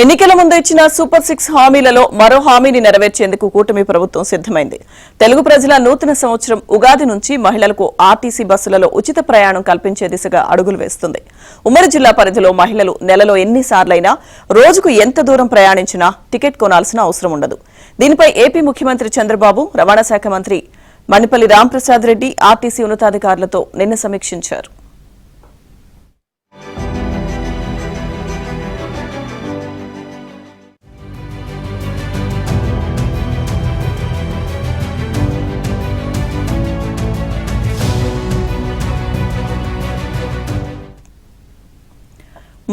ఎన్నికల ముందు ఇచ్చిన సూపర్ 6 హామీలలో మరో హామీని నెరవేర్చేందుకు కూటమి ప్రభుత్వం సిద్దమైంది. తెలుగు ప్రజల నూతన సంవత్సరం ఉగాది నుంచి మహిళలకు ఆర్టీసీ బస్సులలో ఉచిత ప్రయాణం కల్పించే దిశగా అడుగులు వేస్తుంది. ఉమ్మడి జిల్లా పరిధిలో మహిళలు నెలలో ఎన్నిసార్లైనా రోజుకు ఎంత దూరం ప్రయాణించినా టికెట్ కొనాల్సిన అవసరం ఉండదు. దీనిపై ఏపీ ముఖ్యమంత్రి చంద్రబాబు, రవాణా శాఖ మంత్రి మణిపల్లి రాంప్రసాద్ రెడ్డి ఆర్టీసీ ఉన్నతాధికారులతో నిన్న సమీక్షించారు.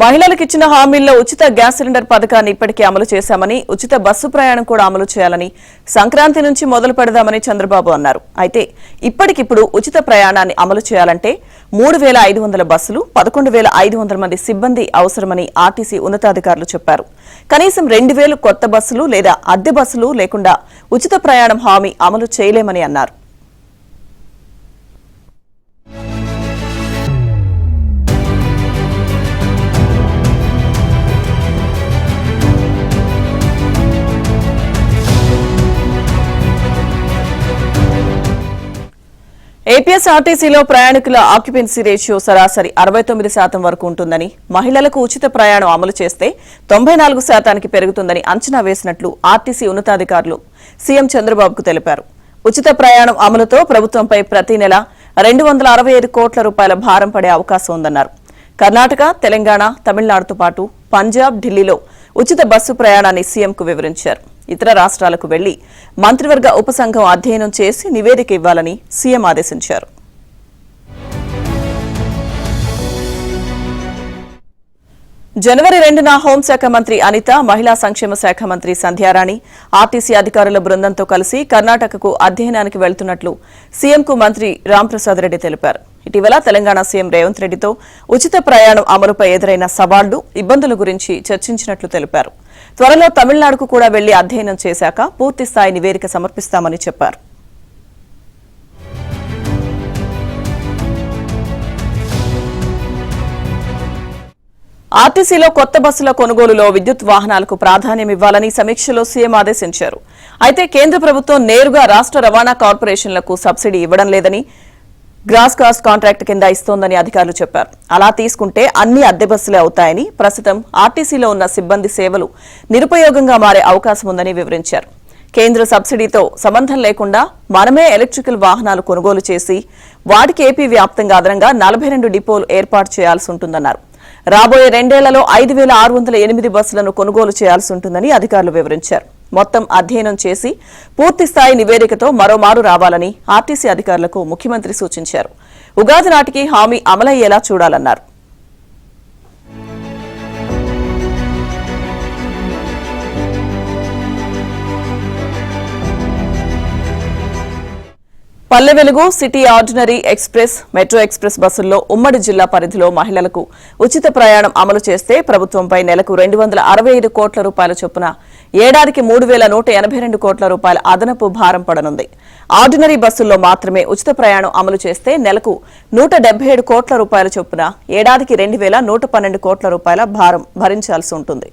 మహిళలకు ఇచ్చిన హామీల్లో ఉచిత గ్యాస్ సిలిండర్ పథకాన్ని ఇప్పటికే అమలు చేశామని, ఉచిత బస్సు ప్రయాణం కూడా అమలు చేయాలని సంక్రాంతి నుంచి మొదలు పెడదామని చంద్రబాబు అన్నారు. అయితే ఇప్పటికిప్పుడు ఉచిత ప్రయాణాన్ని అమలు చేయాలంటే 3,500 బస్సులు, 11,500 మంది సిబ్బంది అవసరమని ఆర్టీసీ ఉన్నతాధికారులు చెప్పారు. కనీసం 2,000 కొత్త బస్సులు లేదా అద్దె బస్సులు లేకుండా ఉచిత ప్రయాణం హామీ అమలు చేయలేమని అన్నారు. ఏపీఎస్ఆర్టీసీలో ప్రయాణికుల ఆక్యుపెన్సీ రేషియో సరాసరి 69% వరకు ఉంటుందని, మహిళలకు ఉచిత ప్రయాణం అమలు చేస్తే 94% పెరుగుతుందని అంచనా వేసినట్లు ఆర్టీసీ ఉన్నతాధికారులు సీఎం చంద్రబాబుకు తెలిపారు. ఉచిత ప్రయాణం అమలుతో ప్రభుత్వంపై ప్రతి నెల 265 కోట్ల రూపాయల భారం పడే అవకాశం ఉందన్నారు. కర్ణాటక, తెలంగాణ, తమిళనాడుతో పాటు పంజాబ్, ఢిల్లీలో ఉచిత బస్సు ప్రయాణాన్ని సీఎంకు వివరించారు. ఇతర రాష్ట్రాలకు వెళ్లి మంత్రివర్గ ఉపసంఘం అధ్యయనం చేసి నివేదిక ఇవ్వాలని సీఎం ఆదేశించారు. జనవరి 2న హోంశాఖ మంత్రి అనిత, మహిళా సంక్షేమ శాఖ మంత్రి సంధ్యారాణి ఆర్టీసీ అధికారుల బృందంతో కలిసి కర్ణాటకకు అధ్యయనానికి వెళ్తున్నట్లు సీఎంకు మంత్రి రాంప్రసాద్ రెడ్డి తెలిపారు. ఇటీవల తెలంగాణ సీఎం రేవంత్ రెడ్డితో ఉచిత ప్రయాణం అమలుపై ఎదురైన సవాళ్లు, ఇబ్బందుల గురించి చర్చించినట్లు తెలిపారు. త్వరలో తమిళనాడుకు కూడా వెళ్లి అధ్యయనం చేశాక పూర్తిస్థాయి నివేదిక సమర్పిస్తామని చెప్పారు. ఆర్టీసీలో కొత్త బస్సుల కొనుగోలులో విద్యుత్ వాహనాలకు ప్రాధాన్యం ఇవ్వాలని సమీక్షలో సీఎం ఆదేశించారు. అయితే కేంద్ర ప్రభుత్వం నేరుగా రాష్ట్ర రవాణా కార్పొరేషన్లకు సబ్సిడీ ఇవ్వడం లేదని, గ్రాస్ కాస్ట్ కాంట్రాక్ట్ కింద ఇస్తోందని అధికారులు చెప్పారు. అలా తీసుకుంటే అన్ని అద్దె బస్సులే అవుతాయని, ప్రస్తుతం ఆర్టీసీలో ఉన్న సిబ్బంది సేవలు నిరుపయోగంగా మారే అవకాశం ఉందని వివరించారు. కేంద్ర సబ్సిడీతో సంబంధం లేకుండా మనమే ఎలక్ట్రికల్ వాహనాలు కొనుగోలు చేసి వాటికి ఏపీ వ్యాప్తంగా అదనంగా 42 డిపోలు ఏర్పాటు చేయాల్సి ఉంటుందన్నారు. రాబోయే 2 ఏళ్లలో 5,608 బస్సులను కొనుగోలు చేయాల్సి ఉంటుందని అధికారులు వివరించారు. మొత్తం అధ్యయనం చేసి పూర్తిస్థాయి నివేదికతో మరోమారు రావాలని ఆర్టీసీ అధికారులకు ముఖ్యమంత్రి సూచించారు. ఉగాది నాటికి హామీ అమలయ్యేలా చూడాలన్నారు. Palle Velugu, city ordinary express, metro express బస్సుల్లో ఉమ్మడి జిల్లా పరిధిలో మహిళలకు ఉచిత ప్రయాణం అమలు చేస్తే ప్రభుత్వంపై నెలకు 265 కోట్ల రూపాయల చొప్పున ఏడాదికి 3,182 కోట్ల రూపాయల అదనపు భారం పడనుంది. ఆర్డినరీ బస్సుల్లో మాత్రమే ఉచిత ప్రయాణం అమలు చేస్తే నెలకు 177 కోట్ల రూపాయల చొప్పున ఏడాదికి 2,112 కోట్ల రూపాయల భారం భరించాల్సి ఉంటుంది.